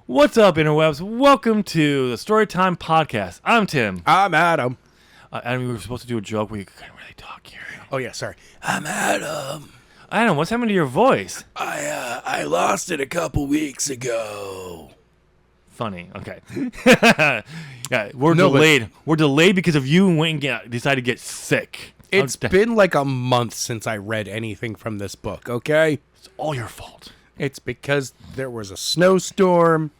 What's up, interwebs? Welcome to the Storytime Podcast. I'm Tim. I'm Adam. Adam, we were supposed to do a joke where you couldn't really talk here. Oh, yeah, sorry. I'm Adam. Adam, what's happened to your voice? I lost it a couple weeks ago. Funny. Okay. Yeah, we're delayed. We're delayed because of you went and decided to get sick. It's been like a month since I read anything from this book, okay? It's all your fault. It's because there was a snowstorm,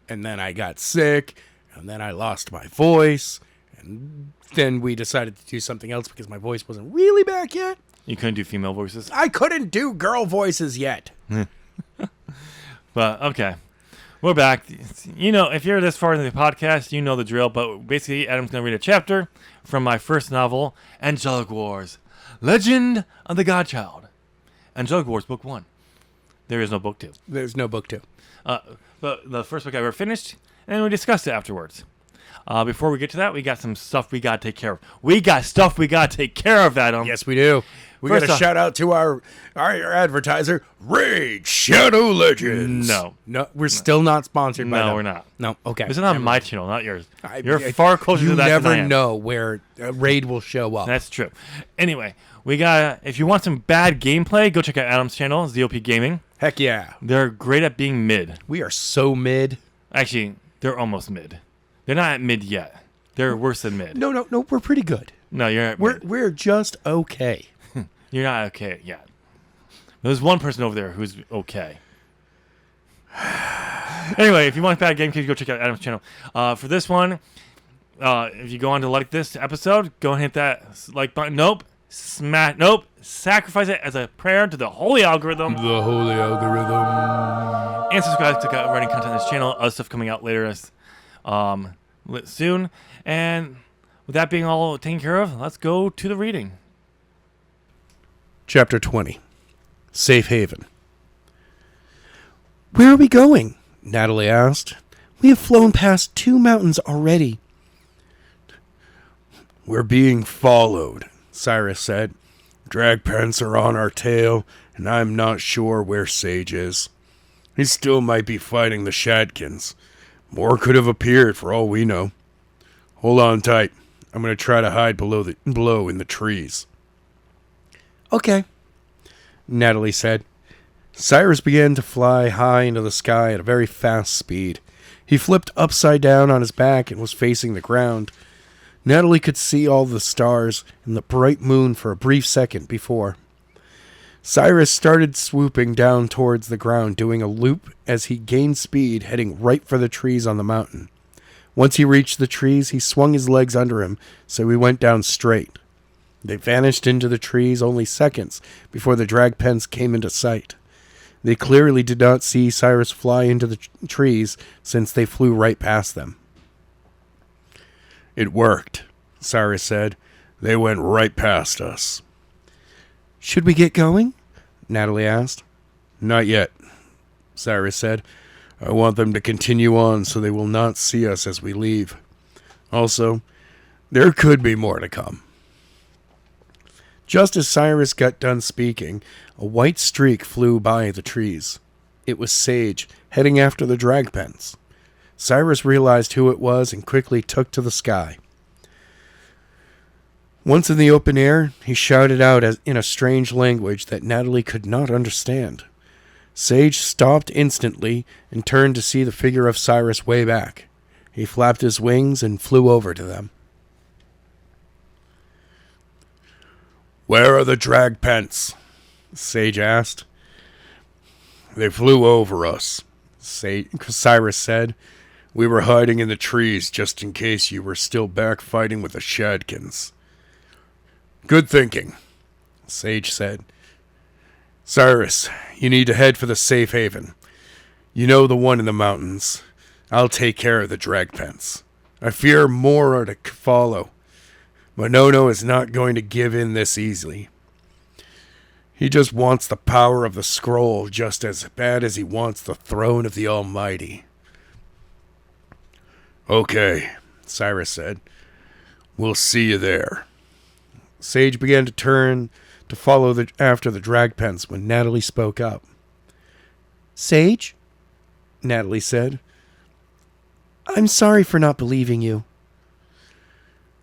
and then I got sick, and then I lost my voice, and then we decided to do something else because my voice wasn't really back yet. You couldn't do female voices? I couldn't do girl voices yet. But, okay. We're back. You know, if you're this far into the podcast, you know the drill, but basically Adam's going to read a chapter from my first novel, Angelic Wars, Legend of the Godchild. Angelic Wars, Book 1. There is no Book 2. There's no book 2. But the first book I ever finished, and we discussed it afterwards. Before we get to that, we got some stuff we got to take care of. We got stuff we got to take care of, Adam. Yes, we do. We got to shout out to our advertiser, Raid Shadow Legends. No, we're still not sponsored by them. No, we're not. No, okay. This is on my channel, not yours. You're far closer to that than I am. You never know where Raid will show up. That's true. Anyway, we got. If you want some bad gameplay, go check out Adam's channel, ZOP Gaming. Heck yeah. They're great at being mid. We are so mid. Actually, they're almost mid. They're not at mid yet. They're worse than mid. No, we're pretty good. No, you're at mid. We're just okay. You're not okay yet. There's one person over there who's okay. Anyway, if you want bad gameplay, go check out Adam's channel. For this one, if you go on to like this episode, go and hit that like button. Nope. Sacrifice it as a prayer to the holy algorithm. The holy algorithm. And subscribe to writing content on this channel. Other stuff coming out later soon. And with that being all taken care of, let's go to the reading. Chapter 20. Safe Haven. Where are we going? Natalie asked. We have flown past 2 mountains already. We're being followed, Cyrus said. Drag pants are on our tail, and I'm not sure where Sage is. He still might be fighting the Shadkins. More could have appeared for all we know. Hold on tight. I'm going to try to hide below in the trees. Okay, Natalie said. Cyrus began to fly high into the sky at a very fast speed. He flipped upside down on his back and was facing the ground. Natalie could see all the stars and the bright moon for a brief second before. Cyrus started swooping down towards the ground, doing a loop as he gained speed, heading right for the trees on the mountain. Once he reached the trees, he swung his legs under him, so he went down straight. They vanished into the trees only seconds before the drag pens came into sight. They clearly did not see Cyrus fly into the trees since they flew right past them. It worked, Cyrus said. They went right past us. Should we get going? Natalie asked. Not yet, Cyrus said. I want them to continue on so they will not see us as we leave. Also, there could be more to come. Just as Cyrus got done speaking, a white streak flew by the trees. It was Sage, heading after the drag pens. Cyrus realized who it was and quickly took to the sky. Once in the open air, he shouted out in a strange language that Natalie could not understand. Sage stopped instantly and turned to see the figure of Cyrus way back. He flapped his wings and flew over to them. Where are the drag pents? Sage asked. They flew over us, Cyrus said. We were hiding in the trees just in case you were still back fighting with the Shadkins. Good thinking, Sage said. Cyrus, you need to head for the safe haven. You know the one in the mountains. I'll take care of the drag pens. I fear more are to follow. Monono is not going to give in this easily. He just wants the power of the scroll just as bad as he wants the throne of the Almighty. Okay, Cyrus said. We'll see you there. Sage began to turn to follow after the drag pens when Natalie spoke up. Sage? Natalie said. I'm sorry for not believing you.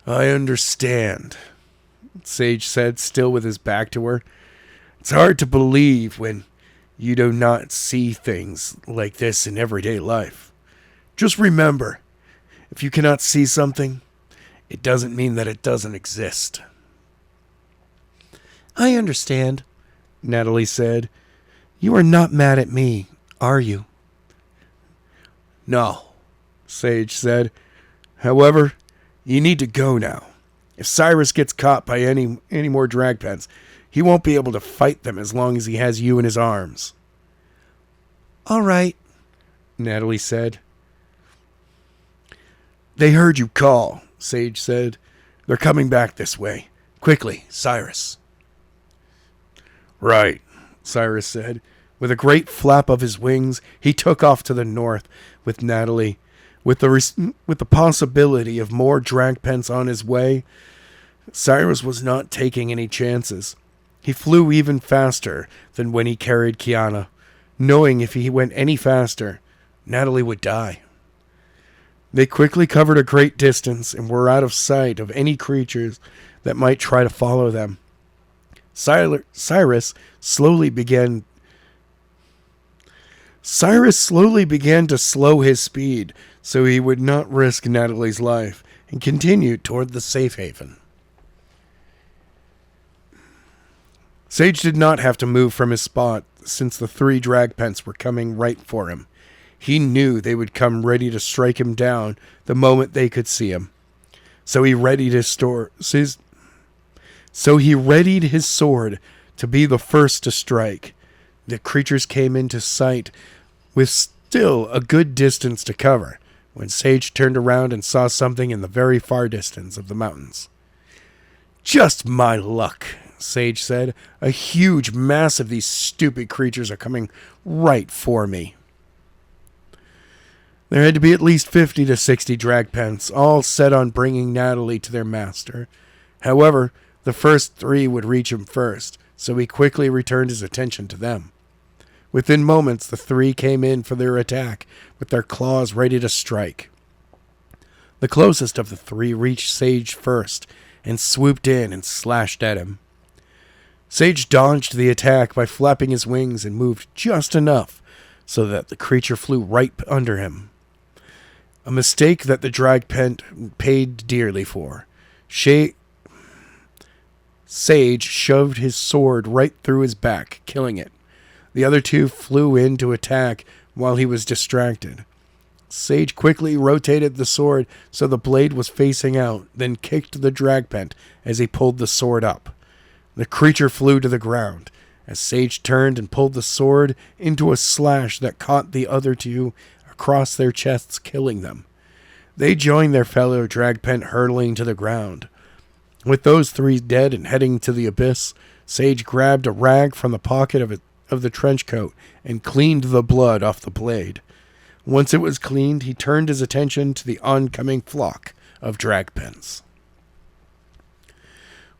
I understand, Sage said, still with his back to her. It's hard to believe when you do not see things like this in everyday life. Just remember, if you cannot see something, it doesn't mean that it doesn't exist. I understand, Natalie said. You are not mad at me, are you? No, Sage said. However, you need to go now. If Cyrus gets caught by any more drag pens, he won't be able to fight them as long as he has you in his arms. All right, Natalie said. They heard you call, Sage said. They're coming back this way. Quickly, Cyrus. Right, Cyrus said. With a great flap of his wings, he took off to the north with Natalie. With the possibility of more drag pens on his way, Cyrus was not taking any chances. He flew even faster than when he carried Kiana, knowing if he went any faster, Natalie would die. They quickly covered a great distance and were out of sight of any creatures that might try to follow them. Cyrus slowly began to slow his speed so he would not risk Natalie's life and continued toward the safe haven. Sage did not have to move from his spot since the 3 drag pens were coming right for him. He knew they would come ready to strike him down the moment they could see him. So he readied his sword to be the first to strike. The creatures came into sight with still a good distance to cover when Sage turned around and saw something in the very far distance of the mountains. Just my luck, Sage said. A huge mass of these stupid creatures are coming right for me. There had to be at least 50 to 60 drag pens, all set on bringing Natalie to their master. However, the first 3 would reach him first, so he quickly returned his attention to them. Within moments, the 3 came in for their attack, with their claws ready to strike. The closest of the 3 reached Sage first, and swooped in and slashed at him. Sage dodged the attack by flapping his wings and moved just enough so that the creature flew right under him. A mistake that the drag pen paid dearly for. Sage shoved his sword right through his back, killing it. The other 2 flew in to attack while he was distracted. Sage quickly rotated the sword so the blade was facing out, then kicked the drag pen as he pulled the sword up. The creature flew to the ground as Sage turned and pulled the sword into a slash that caught the other 2 across their chests, killing them. They joined their fellow drag pen hurtling to the ground. With those 3 dead and heading to the abyss, Sage grabbed a rag from the pocket of the trench coat and cleaned the blood off the blade. Once it was cleaned, he turned his attention to the oncoming flock of drag pens.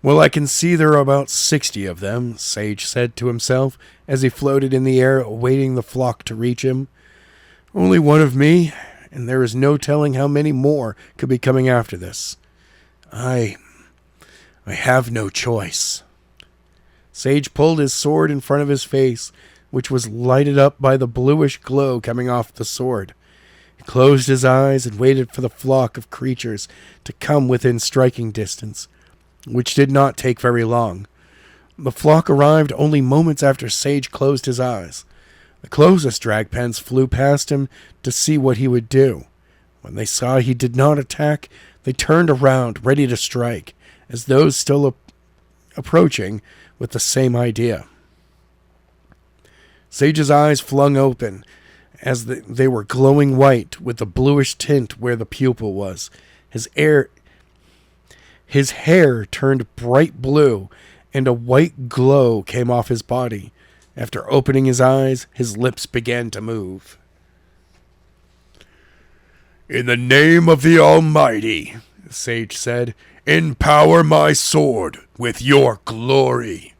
Well, I can see there are about 60 of them, Sage said to himself as he floated in the air awaiting the flock to reach him. Only one of me, and there is no telling how many more could be coming after this. I have no choice. Sage pulled his sword in front of his face, which was lighted up by the bluish glow coming off the sword. He closed his eyes and waited for the flock of creatures to come within striking distance, which did not take very long. The flock arrived only moments after Sage closed his eyes. The closest drag pens flew past him to see what he would do. When they saw he did not attack, they turned around, ready to strike, as those still approaching with the same idea. Sage's eyes flung open as they were glowing white with the bluish tint where the pupil was. His hair turned bright blue, and a white glow came off his body. After opening his eyes, his lips began to move. In the name of the Almighty, Sage said, empower my sword with your glory.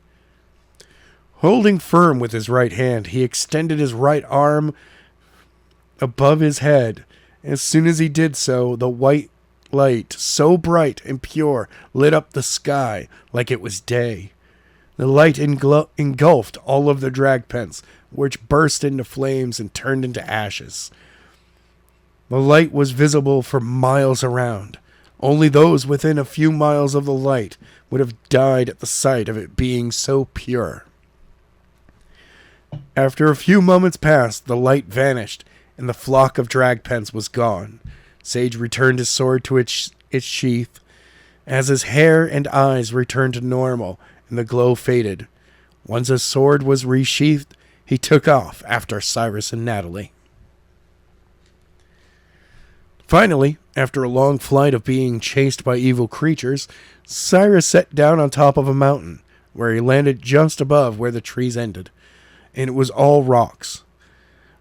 Holding firm with his right hand, he extended his right arm above his head As soon as he did so, the white light, so bright and pure, lit up the sky like it was day. The light engulfed all of the drag pens, which burst into flames and turned into ashes. The light was visible for miles around. Only those within a few miles of the light would have died at the sight of it being so pure. After a few moments passed, the light vanished, and the flock of drag pens was gone. Sage returned his sword to its sheath. As his hair and eyes returned to normal and the glow faded, once his sword was resheathed, he took off after Cyrus and Natalie. Finally, after a long flight of being chased by evil creatures, Cyrus sat down on top of a mountain, where he landed just above where the trees ended, and it was all rocks.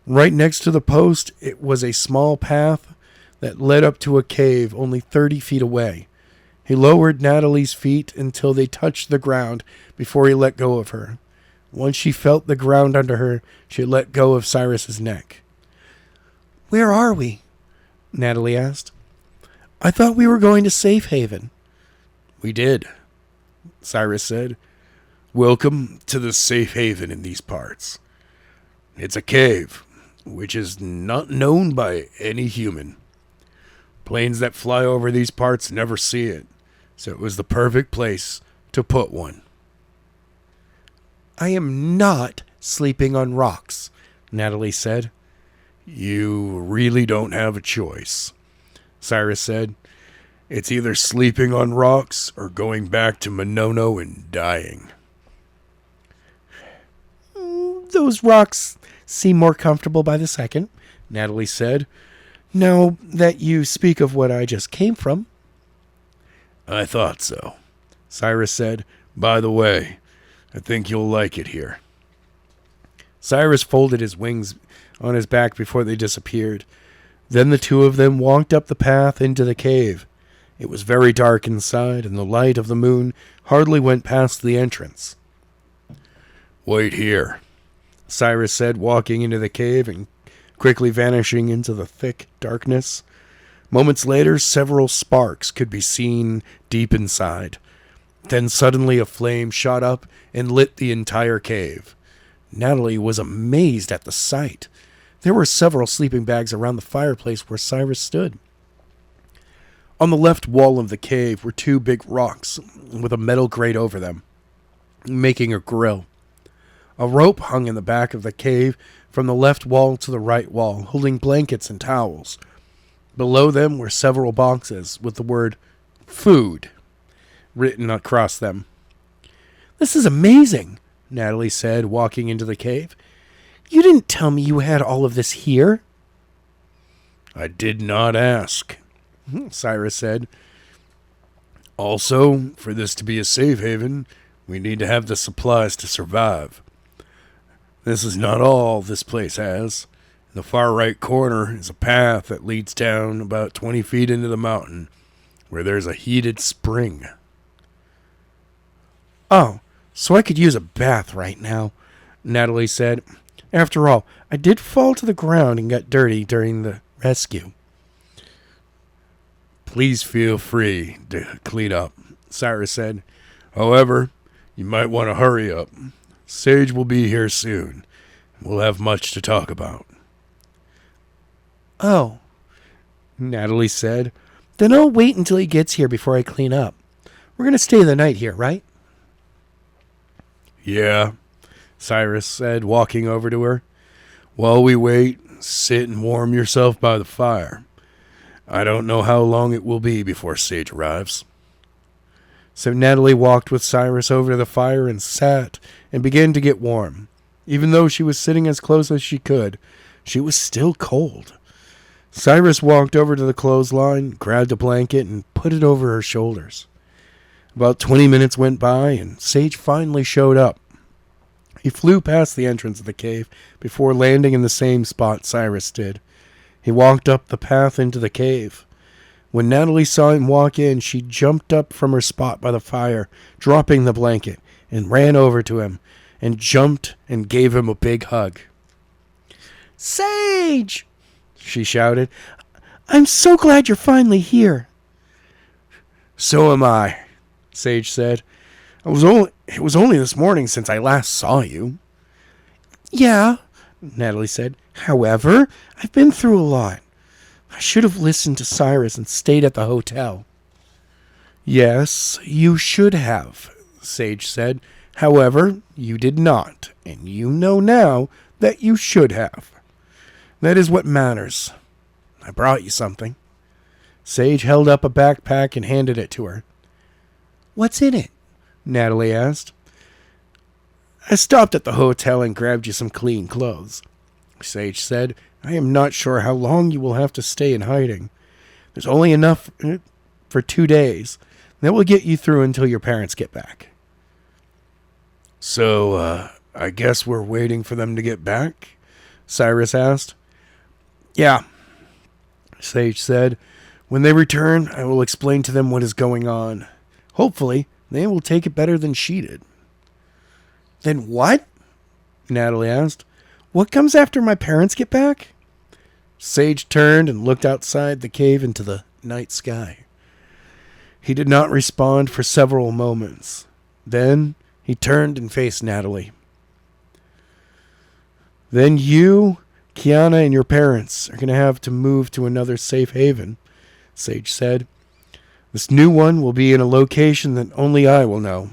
Right next to the post, it was a small path that led up to a cave only 30 feet away. He lowered Natalie's feet until they touched the ground before he let go of her. Once she felt the ground under her, she let go of Cyrus's neck. "Where are we?" Natalie asked. "I thought we were going to Safe Haven." "We did," Cyrus said. "Welcome to the Safe Haven in these parts. It's a cave, which is not known by any human. Planes that fly over these parts never see it, so it was the perfect place to put one." "I am not sleeping on rocks," Natalie said. "You really don't have a choice," Cyrus said. "It's either sleeping on rocks or going back to Monono and dying." "Those rocks seem more comfortable by the second," Natalie said, "now that you speak of what I just came from." "I thought so," Cyrus said. "By the way, I think you'll like it here." Cyrus folded his wings on his back before they disappeared. Then the two of them walked up the path into the cave. It was very dark inside, and the light of the moon hardly went past the entrance. "Wait here," Cyrus said, walking into the cave and quickly vanishing into the thick darkness. Moments later, several sparks could be seen deep inside. Then suddenly a flame shot up and lit the entire cave. Natalie was amazed at the sight. There were several sleeping bags around the fireplace where Cyrus stood. On the left wall of the cave were two big rocks with a metal grate over them, making a grill. A rope hung in the back of the cave from the left wall to the right wall, holding blankets and towels. Below them were several boxes with the word "food" written across them. "This is amazing," Natalie said, walking into the cave. "You didn't tell me you had all of this here." "I did not ask," Cyrus said. "Also, for this to be a safe haven, we need to have the supplies to survive. This is not all this place has. In the far right corner is a path that leads down about 20 feet into the mountain, where there's a heated spring." "Oh, so I could use a bath right now," Natalie said. "After all, I did fall to the ground and got dirty during the rescue." "Please feel free to clean up," Cyrus said. "However, you might want to hurry up. Sage will be here soon. We'll have much to talk about." "Oh," Natalie said. "Then I'll wait until he gets here before I clean up. We're going to stay the night here, right?" "Yeah," Cyrus said, walking over to her. "While we wait, sit and warm yourself by the fire. I don't know how long it will be before Sage arrives." So Natalie walked with Cyrus over to the fire and sat and began to get warm. Even though she was sitting as close as she could, she was still cold. Cyrus walked over to the clothesline, grabbed a blanket, and put it over her shoulders. About 20 minutes went by, and Sage finally showed up. He flew past the entrance of the cave before landing in the same spot Cyrus did. He walked up the path into the cave. When Natalie saw him walk in, she jumped up from her spot by the fire, dropping the blanket, and ran over to him, and jumped and gave him a big hug. "Sage!" she shouted. I'm so glad you're finally here. So am I, Sage said. It was only this morning since I last saw you. Yeah, Natalie said. However, I've been through a lot. I should have listened to Cyrus and stayed at the hotel. Yes, you should have, Sage said. However, you did not, and you know now that you should have. That is what matters. I brought you something. Sage held up a backpack and handed it to her. What's in it? Natalie asked. I stopped at the hotel and grabbed you some clean clothes, Sage said. I am not sure how long you will have to stay in hiding. There's only enough for 2 days. That will get you through until your parents get back. So, I guess we're waiting for them to get back? Cyrus asked. Yeah, Sage said. When they return, I will explain to them what is going on. Hopefully, they will take it better than she did. Then what? Natalie asked. What comes after my parents get back? Sage turned and looked outside the cave into the night sky. He did not respond for several moments. Then he turned and faced Natalie. Then you, Kiana, and your parents are going to have to move to another safe haven, Sage said. This new one will be in a location that only I will know.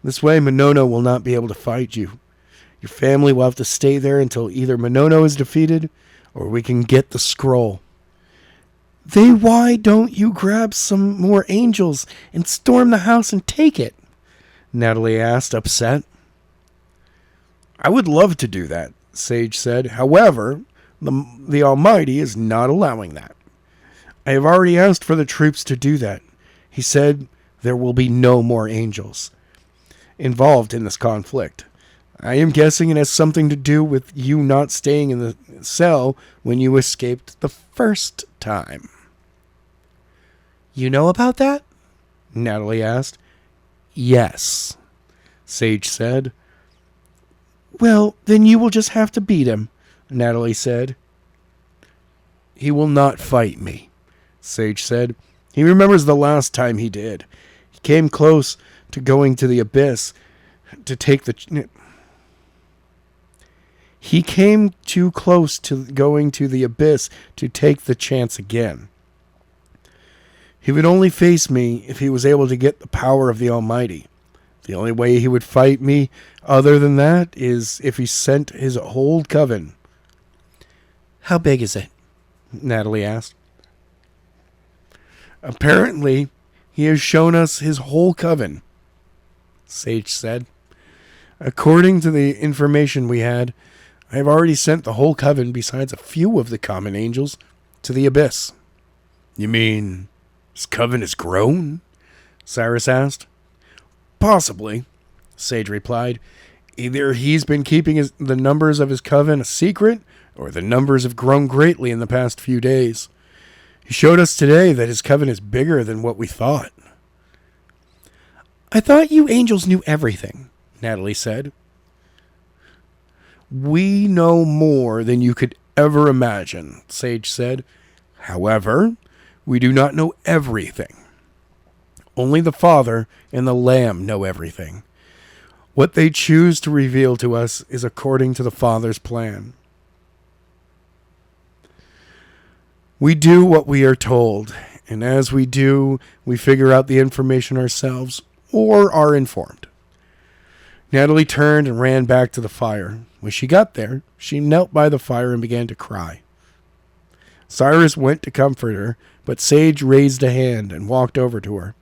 This way, Monono will not be able to fight you. Your family will have to stay there until either Monono is defeated or we can get the scroll. Then why don't you grab some more angels and storm the house and take it? Natalie asked, upset. I would love to do that, Sage said. However, the Almighty is not allowing that. I have already asked for the troops to do that. He said there will be no more angels involved in this conflict. I am guessing it has something to do with you not staying in the cell when you escaped the first time. You know about that? Natalie asked. Yes, Sage said. Well, then you will just have to beat him, Natalie said. He will not fight me, Sage said. He remembers the last time he did. He came close to going to the abyss to take the... He came too close to going to the abyss to take the chance again. He would only face me if he was able to get the power of the Almighty. The only way he would fight me other than that is if he sent his whole coven. How big is it? Natalie asked. Apparently, he has shown us his whole coven, Sage said. According to the information we had, I have already sent the whole coven besides a few of the common angels to the abyss. You mean his coven has grown? Cyrus asked. Possibly, Sage replied. Either he's been keeping the numbers of his coven a secret, or the numbers have grown greatly in the past few days. He showed us today that his coven is bigger than what we thought. I thought you angels knew everything, Natalie said. We know more than you could ever imagine, Sage said. However, we do not know everything. Only the Father and the Lamb know everything. What they choose to reveal to us is according to the Father's plan. We do what we are told, and as we do, we figure out the information ourselves, or are informed. Natalie turned and ran back to the fire. When she got there, she knelt by the fire and began to cry. Cyrus went to comfort her, but Sage raised a hand and walked over to her.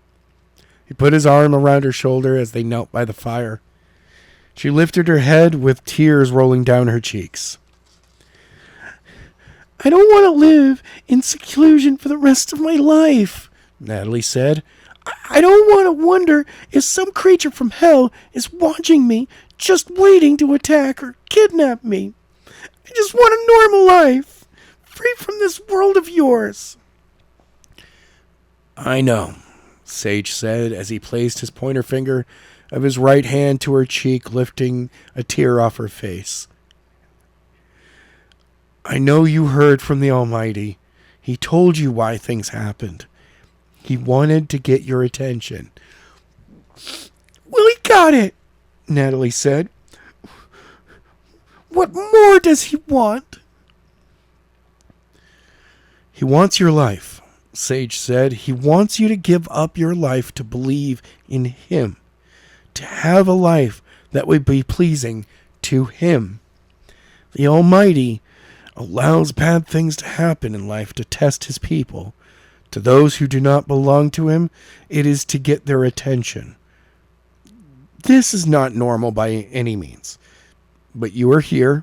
He put his arm around her shoulder as they knelt by the fire. She lifted her head with tears rolling down her cheeks. I don't want to live in seclusion for the rest of my life, Natalie said. I don't want to wonder if some creature from hell is watching me, just waiting to attack or kidnap me. I just want a normal life, free from this world of yours. I know, Sage said as he placed his pointer finger of his right hand to her cheek, lifting a tear off her face. I know you heard from the Almighty. He told you why things happened. He wanted to get your attention. Well, he got it, Natalie said. What more does he want? He wants your life, Sage said. He wants you to give up your life to believe in him, to have a life that would be pleasing to him. The Almighty allows bad things to happen in life to test his people. To those who do not belong to him, it is to get their attention. This is not normal by any means, but you are here,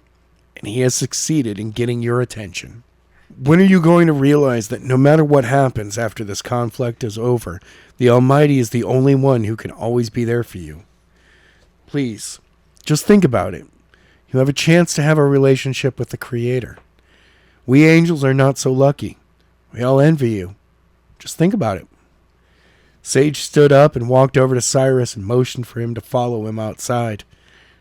and he has succeeded in getting your attention. When are you going to realize that no matter what happens after this conflict is over, the Almighty is the only one who can always be there for you? Please, just think about it. You have a chance to have a relationship with the Creator. We angels are not so lucky. We all envy you. Just think about it. Sage stood up and walked over to Cyrus and motioned for him to follow him outside.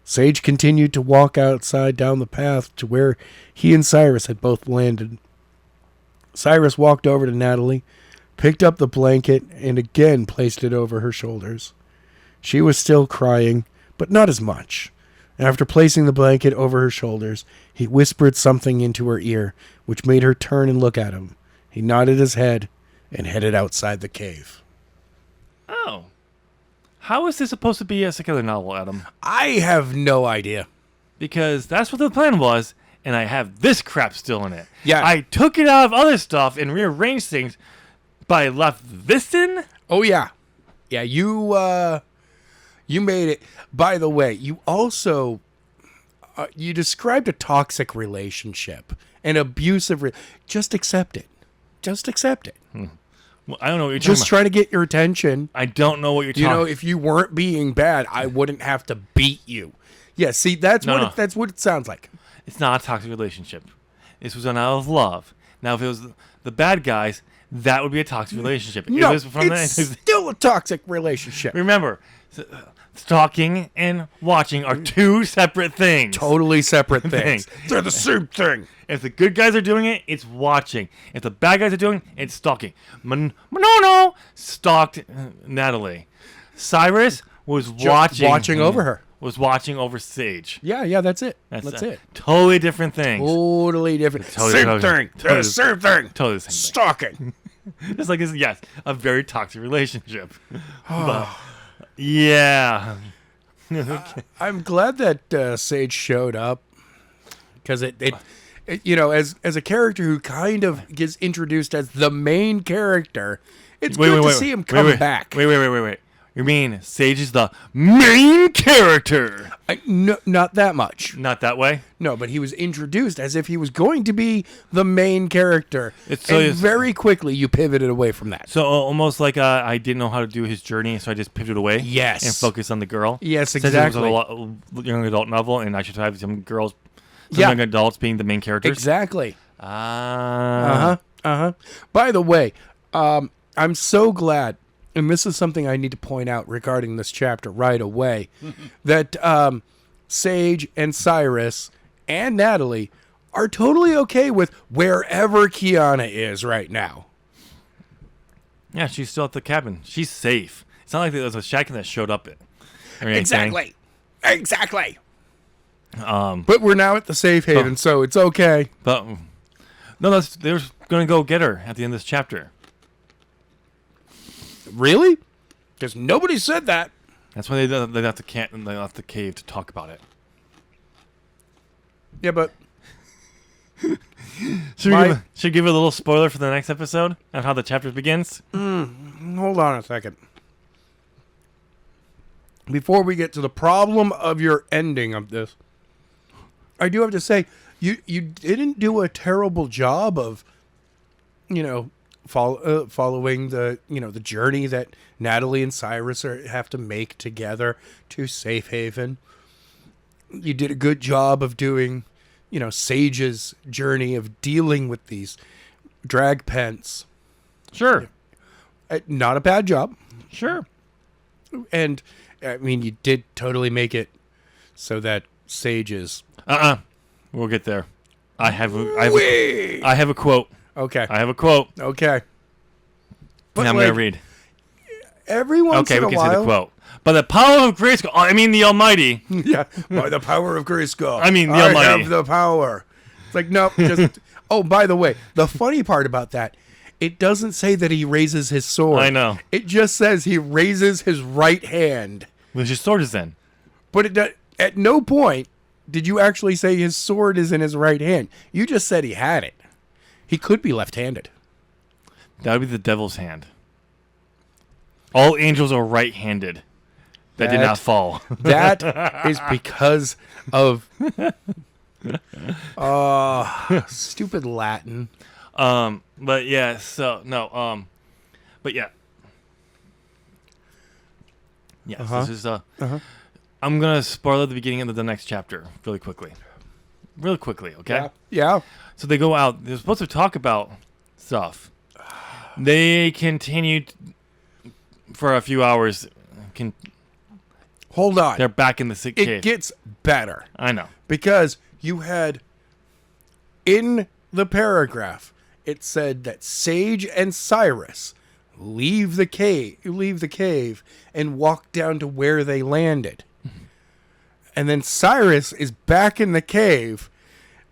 Sage continued to walk outside down the path to where he and Cyrus had both landed. Cyrus walked over to Natalie, picked up the blanket, and again placed it over her shoulders. She was still crying, but not as much. After placing the blanket over her shoulders, he whispered something into her ear, which made her turn and look at him. He nodded his head and headed outside the cave. Oh. How is this supposed to be a secular novel, Adam? I have no idea. Because that's what the plan was, and I have this crap still in it. Yeah. I took it out of other stuff and rearranged things, but I left this in? Oh, yeah. Yeah, you made it. By the way, you also, you described a toxic relationship, an abusive, just accept it. Just accept it. Well, I don't know what you're talking Just about. trying to get your attention. I don't know what you're talking You about. know, if you weren't being bad, I wouldn't have to beat you. Yeah, see, that's No, what no. that's what it sounds like. It's not a toxic relationship. This was done out of love. Now, if it was the bad guys, that would be a toxic relationship. No, It was from it's still a toxic relationship. Remember, stalking and watching are two separate things. Totally separate things. Thing. They're the same thing. If the good guys are doing it, it's watching. If the bad guys are doing it, it's stalking. Manono stalked Natalie. Cyrus was watching over her. Was watching over Sage. Yeah, that's it. That's it. Totally different things. Totally different. Totally same different. thing. Totally They're the same thing. Totally the same thing. Stalking. It's like, yes, a very toxic relationship. But, yeah. I'm glad that Sage showed up because it you know, as a character who kind of gets introduced as the main character, it's good to see him come back. Wait. You mean Sage is the main character? No, not that much. Not that way? No, but he was introduced as if he was going to be the main character. And very quickly you pivoted away from that. So almost like I didn't know how to do his journey, so I just pivoted away. Yes. And focused on the girl. Yes, Since exactly. it was a young adult novel, and I should have some girls, Yeah. young adults being the main characters. Exactly. Ah. By the way, I'm so glad, and this is something I need to point out regarding this chapter right away, that Sage and Cyrus and Natalie are totally okay with wherever Kiana is right now. Yeah, she's still at the cabin. She's safe. It's not like there was a Shadkin that showed up. Exactly. Um, But we're now at the safe haven, so it's okay. But no, they were going to go get her at the end of this chapter. Really? Because nobody said that. That's why they left the cave to talk about it. Yeah, but Should we give a little spoiler for the next episode of how the chapter begins? hold on a second. Before we get to the problem of your ending of this, I do have to say, you didn't do a terrible job of, following the the journey that Natalie and Cyrus have to make together to Safe Haven. You did a good job of doing, Sage's journey of dealing with these drag pens. Sure. Not a bad job. Sure. And, I mean, you did totally make it so that Sage is... We'll get there. I have a quote. Okay. I have a quote. Okay. And I'm going to read. Every once Okay, in we a can while. see the quote. By the power of Grayskull, I mean the Almighty. Yeah. By the power of Grayskull. I mean, the I Almighty. have the power. It's like, nope, just... Oh, by the way, the funny part about that, it doesn't say that he raises his sword. I know. It just says he raises his right hand. Which his sword is in. But at no point did you actually say his sword is in his right hand. You just said he had it. He could be left-handed. That would be the devil's hand. All angels are right-handed. That did not fall. That is because of stupid Latin. But yeah, so no, but yeah. Yes, this is I'm gonna spoil at the beginning of the next chapter really quickly. Really quickly, okay? Yeah. So they go out, they're supposed to talk about stuff. They continued for a few hours. Hold on. They're back in the sick It cave. gets better. I know. Because you had, in the paragraph, it said that Sage and Cyrus leave the cave and walk down to where they landed. And then Cyrus is back in the cave,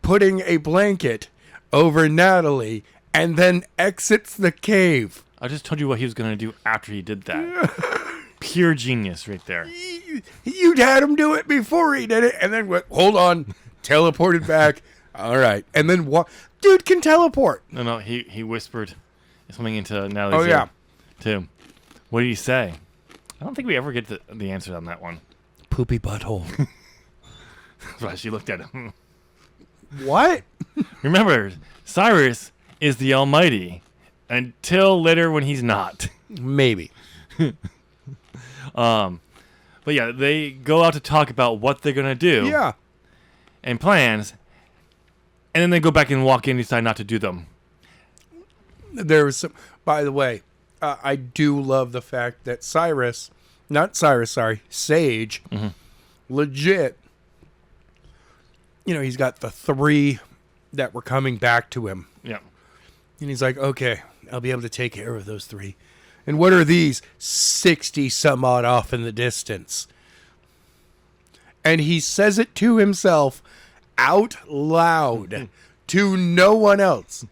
putting a blanket over Natalie, and then exits the cave. I just told you what he was gonna do after he did that. Pure genius right there. You'd had him do it before he did it, and then went, hold on, teleported back. All right. And then what? Dude can teleport. No, he whispered something into Natalie's Oh, yeah. ear, too. What did he say? I don't think we ever get the answer on that one. Poopy butthole. That's why she looked at him. What? Remember, Cyrus is the Almighty until later when he's not. Maybe. But yeah, they go out to talk about what they're gonna do Yeah. and plans, and then they go back and walk in and decide not to do them. There was some. By the way, I do love the fact that Sage, legit. You know, he's got the 3 that were coming back to him, Yeah. and he's like, "Okay, I'll be able to take care of those 3." And what are these 60 some odd off in the distance? And he says it to himself out loud to no one else.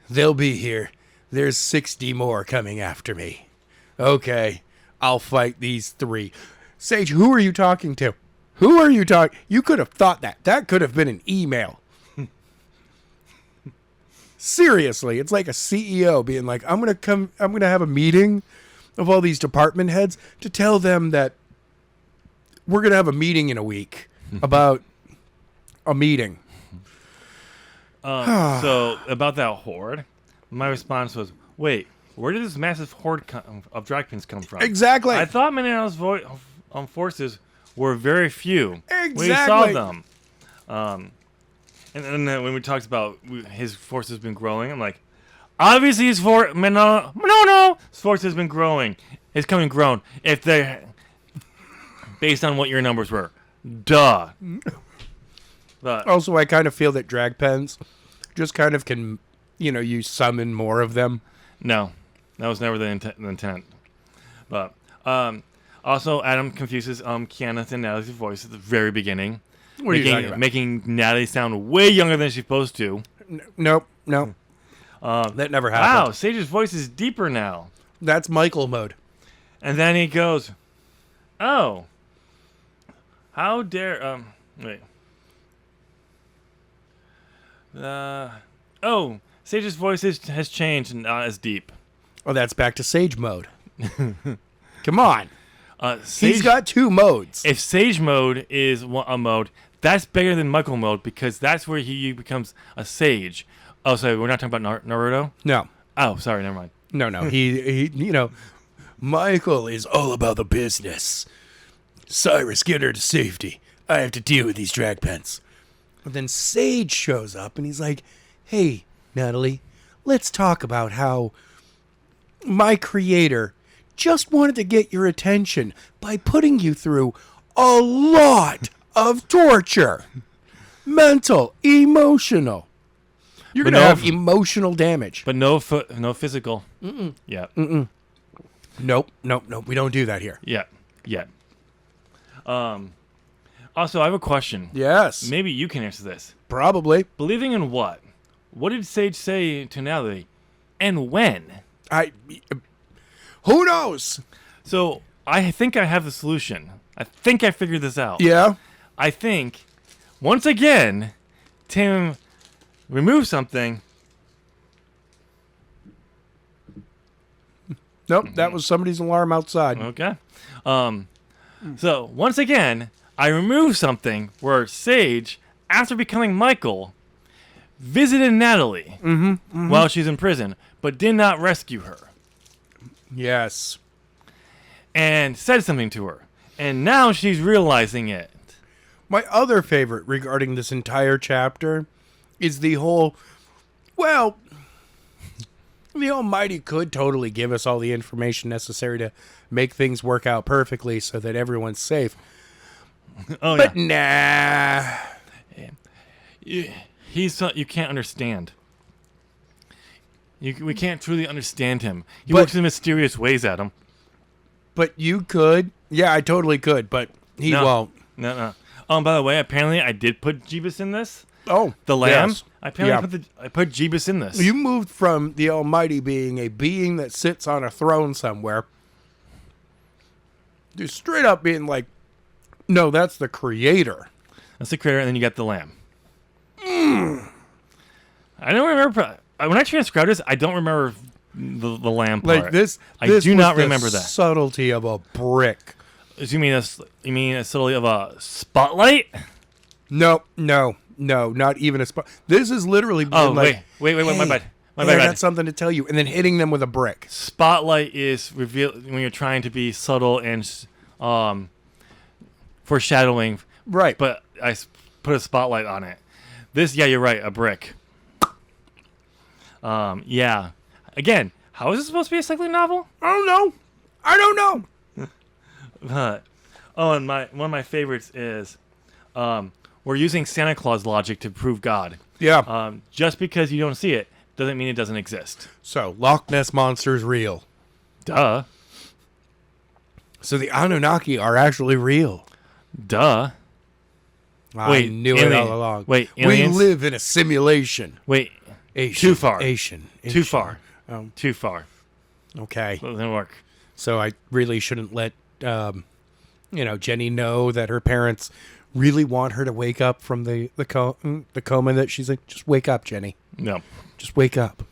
They'll be here. There's 60 more coming after me. Okay, I'll fight these 3. Sage, who are you talking to? Who are you talking? You could have thought that. That could have been an email. Seriously, it's like a CEO being like, I'm going to have a meeting of all these department heads to tell them that we're going to have a meeting in a week about a meeting. So about that horde, my response was, "Wait, where did this massive horde of Dragpins come from?" Exactly. I thought Minotau's forces were very few. We Exactly. saw them. And then when we talked about his force has been growing, I'm like, obviously his force has been growing. It's coming grown. If they, based on what your numbers were, duh. But Also, I kind of feel that drag pens just kind of can, you summon more of them. no, that was never the intent. But also, Adam confuses Kiana's and Natalie's voice at the very beginning. What are you talking about? Making Natalie sound way younger than she's supposed to. Nope. That never Wow, happened. Sage's voice is deeper now. That's Michael mode. And then he goes, "Oh, how dare wait. Sage's voice has changed and not as deep." Oh, that's back to Sage mode. Come on. Sage, He's got 2 modes. if Sage mode is a mode, that's bigger than Michael mode because that's where he becomes a Sage. Oh, sorry, we're not talking about Naruto? No. Oh, sorry, never mind. No. He Michael is all about the business. Cyrus, get her to safety. I have to deal with these drag pens. But then Sage shows up and he's like, "Hey, Natalie, let's talk about how my creator just wanted to get your attention by putting you through a lot of torture. Mental, emotional. You're But going to no- have emotional damage. But no physical. Yeah. Nope. We don't do that here. Yeah. Also, I have a question. Yes. Maybe you can answer this. Probably. Believing in what? What did Sage say to Natalie? And when? Who knows? So, I think I have the solution. I think I figured this out. Yeah. I think, once again, Tim removed something. Nope. That was somebody's alarm outside. Okay. So, once again, I removed something where Sage, after becoming Michael, visited Natalie while she's in prison, but did not rescue her. Yes. And said something to her. And now she's realizing it. My other favorite regarding this entire chapter is the whole, well, the Almighty could totally give us all the information necessary to make things work out perfectly so that everyone's safe. Oh, But yeah. nah. You can't understand. We can't truly understand him. He But- works in mysterious ways, Adam. But you could. Yeah, I totally could, but he No. won't. No. By the way, apparently I did put Jeebus in this. Oh. The lamb. yes. Apparently I put Jeebus in this. You moved from the Almighty being a being that sits on a throne somewhere to straight up being like, no, that's the creator. That's the creator, and then you got the lamb. I don't remember. When I transcribed this, I don't remember the lamb part. Like this I this do was not the remember that. subtlety of a brick. You mean a subtlety of a spotlight? No, not even a spot. This is literally being Oh, like, wait, my hey, bad. My hey, I bad. got something to tell you, and then hitting them with a brick. Spotlight is reveal when you're trying to be subtle and foreshadowing. Right. But I put a spotlight on it. This, yeah, you're right, a brick. Yeah. Again, how is this supposed to be a cycling novel? I don't know. And one of my favorites is, we're using Santa Claus logic to prove God. Yeah. Just because you don't see it doesn't mean it doesn't exist. So Loch Ness monster's real. Duh. So the Anunnaki are actually real. Duh. I Wait, knew it alien- all along. wait, we aliens? live in a simulation. Wait. Asian, Too far. Asian. Too far. Oh, Too far. okay. Doesn't work. So I really shouldn't let, Jenny know that her parents really want her to wake up from the coma that she's like, just wake up, Jenny. No. Just wake up.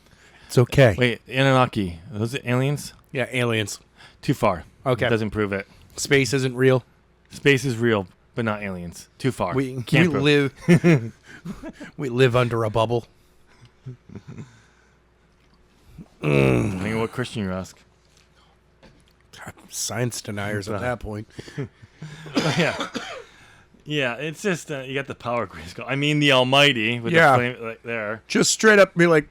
It's okay. Wait, Anunnaki. Are those aliens? Yeah, aliens. Too far. Okay. Doesn't prove it. Space isn't real. Space is real, but not aliens. Too far. We Can't prove. live we live under a bubble. Depending on what Christian you ask. Science deniers at that point. Yeah. Yeah, it's just, you got the power Grayskull. I mean, the Almighty with Yeah. the flame like there. Just straight up be like,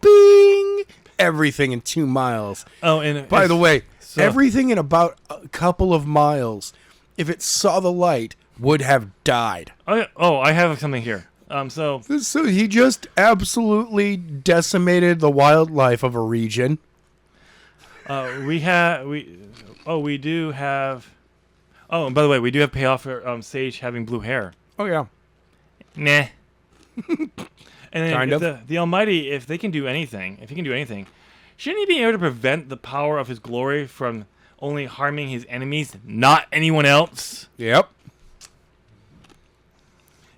bing! Everything in 2 miles. Oh, and By the way, so- everything in about a couple of miles, if it saw the light, would have died. I have something here. So So he just absolutely decimated the wildlife of a region. we do have. Oh, and by the way, we do have payoff for Sage having blue hair. Oh, yeah. Nah. And then Kind if of. the Almighty, if he can do anything, shouldn't he be able to prevent the power of his glory from only harming his enemies, not anyone else? Yep.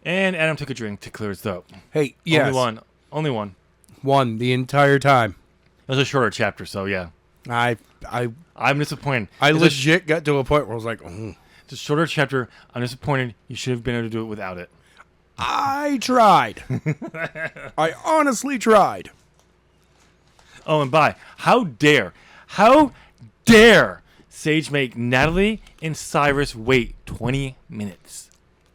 And Adam took a drink to clear his throat. Hey, yes. Only one. One the entire time. It was a shorter chapter, so yeah. I'm disappointed. legit got to a point where I was like, It's a shorter chapter. I'm disappointed. You should have been able to do it without it. I tried. I honestly tried. Oh, and how dare Sage make Natalie and Cyrus wait 20 minutes?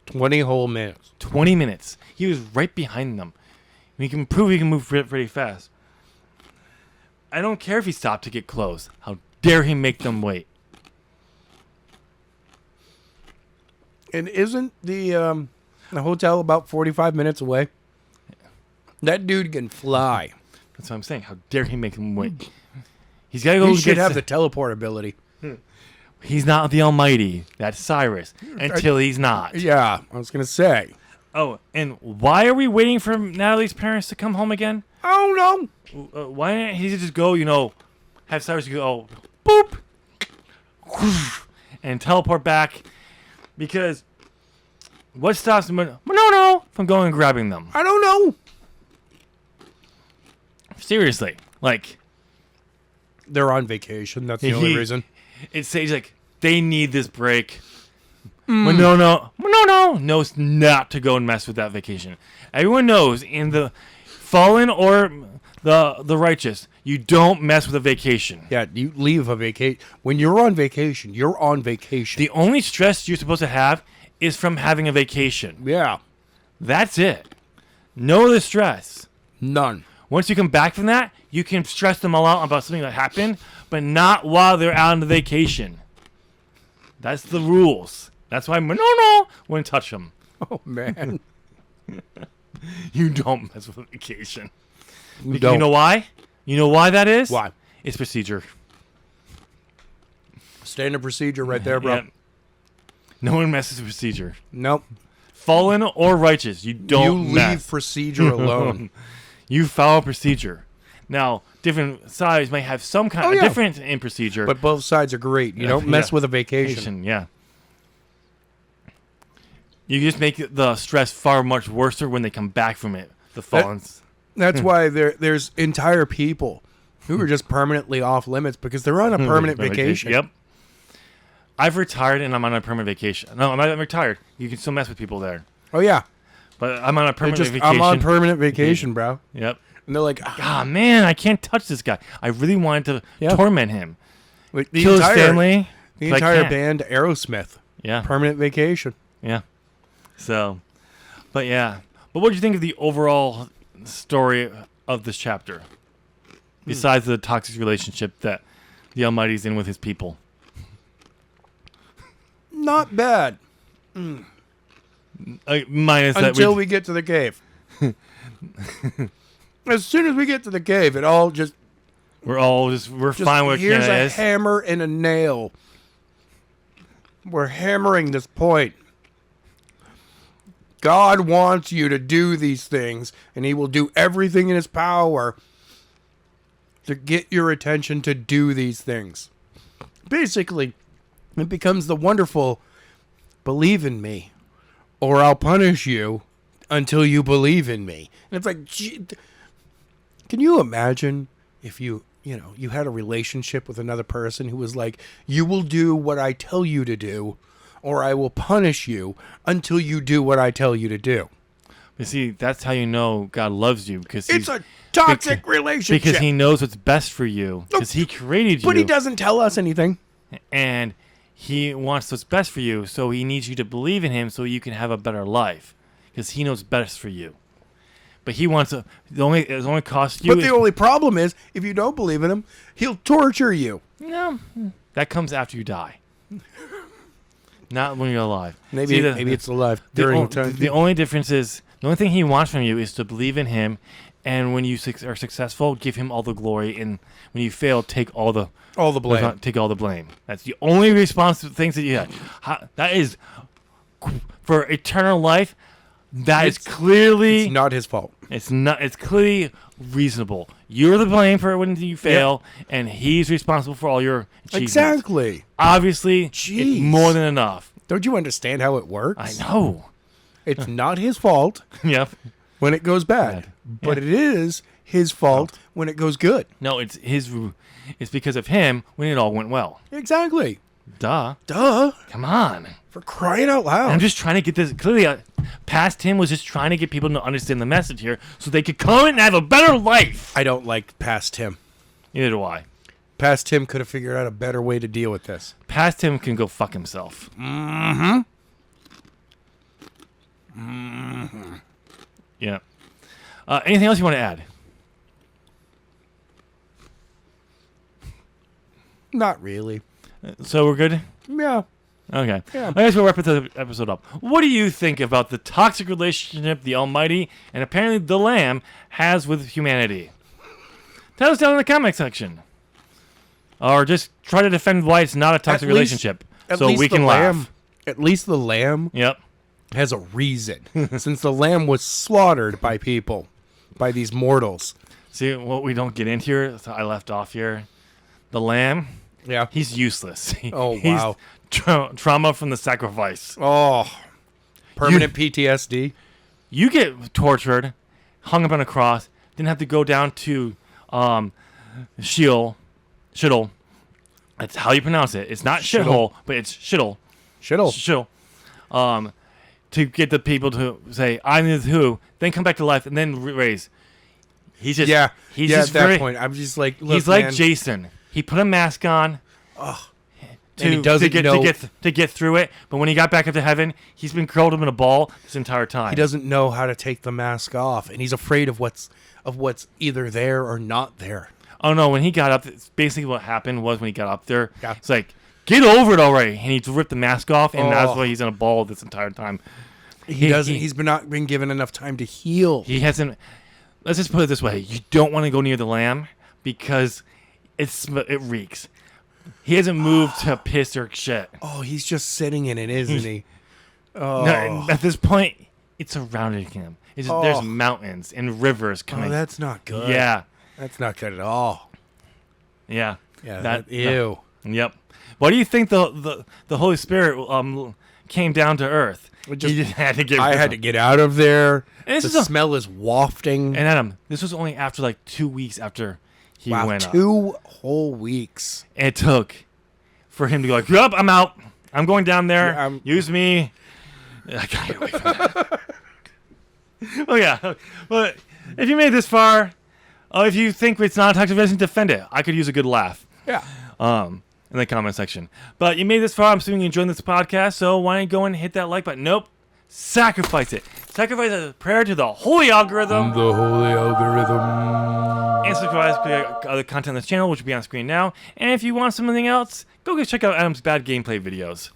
20 whole minutes. 20 minutes. He was right behind them. He can prove he can move pretty fast. I don't care if he stopped to get close. How dare he make them wait? And isn't the hotel about 45 minutes away? That dude can fly. That's what I'm saying. How dare he make him wait? He's got to go. He should get have the teleport ability. He's not the Almighty. That's Cyrus. Until he's not. Yeah, I was going to say. Oh, and why are we waiting for Natalie's parents to come home again? I don't know. Why didn't he just go, have Cyrus go, boop, and teleport back? Because what stops Monono from going and grabbing them? I don't know. Seriously, like... They're on vacation. That's the only reason. It's like, they need this break. Monono knows not to go and mess with that vacation. Everyone knows in the fallen or the righteous, you don't mess with a vacation. Yeah, you leave a vacation. When you're on vacation, you're on vacation. The only stress you're supposed to have is from having a vacation. Yeah. That's it. No other stress. None. Once you come back from that, you can stress them all out about something that happened, but not while they're out on the vacation. That's the rules. That's why Monono wouldn't touch them. Oh, man. You don't mess with a vacation. You You know why? You know why that is? Why? It's procedure. Standard procedure right there, bro. Yeah. No one messes with procedure. Nope. Fallen or righteous, you don't You mess. leave procedure alone. You follow procedure. Now, different sides may have some kind of difference in procedure. But both sides are great. You don't mess with a vacation. Yeah. You just make the stress far much worse when they come back from it. The fallens. That's why there's entire people who are just permanently off limits because they're on a permanent vacation. Yep. I've retired and I'm on a permanent vacation. No, I'm retired. You can still mess with people there. Oh, yeah. But I'm on a permanent vacation. I'm on permanent vacation, bro. Yep. And they're like, Ah, man, I can't touch this guy. I really wanted to torment him. like Kill his family. The but I entire can't. band, Aerosmith. Yeah. Permanent vacation. Yeah. So, but yeah. But what do you think of the overall story of this chapter? Besides the toxic relationship that the Almighty's in with his people. Not bad. Minus that Until we get to the cave. As soon as we get to the cave, it all just we're fine with here's Canada a is. hammer and a nail. We're hammering this point. God wants you to do these things, and he will do everything in his power to get your attention to do these things. Basically, it becomes the wonderful believe in me, or I'll punish you until you believe in me. And it's like, gee, can you imagine if you had a relationship with another person who was like, you will do what I tell you to do, or I will punish you until you do what I tell you to do. You see, that's how you know God loves you, because It's a toxic relationship. Because he knows what's best for you, because he created you. But he doesn't tell us anything. And he wants what's best for you, so he needs you to believe in him so you can have a better life, because he knows best for you. But he wants it only costs you. But the only problem is, if you don't believe in him, he'll torture you. No, that comes after you die. Not when you're alive. Maybe See, maybe it's alive during time. The only difference is, the only thing he wants from you is to believe in him, and when you are successful, give him all the glory, and when you fail, take all the blame. Take all the blame. That's the only response to things that you have. That is, for eternal life, it's clearly... It's not his fault. It's not. It's clearly reasonable. You're the blame for it when you fail, and he's responsible for all your achievements. Exactly. Obviously, it's Jeez. more than enough. Don't you understand how it works? I know. It's not his fault Yep. when it goes bad, but it is his fault when it goes good. No, it's his. It's because of him when it all went well. Exactly. Duh. Duh. Come on. For crying out loud. I'm just trying to get this clearly. Past him was just trying to get people to understand the message here, so they could come and have a better life. I don't like past him. Neither do I. Past him could have figured out a better way to deal with this. Past him can go fuck himself. Mm-hmm. Mm-hmm. Yeah. Anything else you want to add? Not really. So we're good? Yeah. Okay. Yeah. I guess we'll wrap the episode up. What do you think about the toxic relationship the Almighty and apparently the Lamb has with humanity? Tell us down in the comment section. Or just try to defend why it's not a toxic relationship so we can laugh. At least the lamb Yep. has a reason. Since the lamb was slaughtered by people, by these mortals. See, what we don't get into here, so I left off here. The Lamb, Yeah. he's useless. Oh, He's wow. trauma from the sacrifice. Oh. Permanent PTSD. You get tortured, hung up on a cross, didn't have to go down to Sheol. That's how you pronounce it. It's not shithole, but it's Sheol. Shittle. To get the people to say, I'm the who, then come back to life, and then raise. He's just, he's just at that very, point, I'm just like, look, he's like man, Jason. He put a mask on and he doesn't to know. get through it, but when he got back up to heaven, he's been curled up in a ball this entire time. He doesn't know how to take the mask off, and he's afraid of what's either there or not there. Oh no! When he got up, basically what happened was when he got up there, Yeah. it's like, get over it already, and he ripped the mask off, and that's Oh. why he's in a ball this entire time. He's not been given enough time to heal. He hasn't. Let's just put it this way: you don't want to go near the lamb because it reeks. He hasn't moved to piss or shit. Oh, he's just sitting in it, isn't he? Oh, No, at this point, it's surrounding him. There's mountains and rivers coming. that's not good. Yeah, That's not good at all. yeah, Yeah, ew. Yep. Why do you think the Holy Spirit came down to Earth? Just- He just had to get. I had to get out of there. And this The is smell is wafting. And Adam, this was only after like 2 weeks after he wow, went up. 2 whole weeks. It took for him to go like, yup, I'm out. I'm going down there. Yeah, Use me. I gotta get away from that. Oh yeah. But if you made this far, if you think it's not a toxic relationship, defend it. I could use a good laugh. Yeah. In the comment section. But you made this far. I'm assuming you enjoyed this podcast. So why don't you go and hit that like button? Nope. Sacrifice it. Sacrifice a prayer to the holy algorithm. The holy algorithm. And subscribe to other content on this channel, which will be on screen now. And if you want something else, go check out Adam's bad gameplay videos.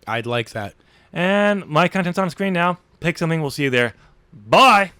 I'd like that. And my content's on screen now. Pick something. We'll see you there. Bye.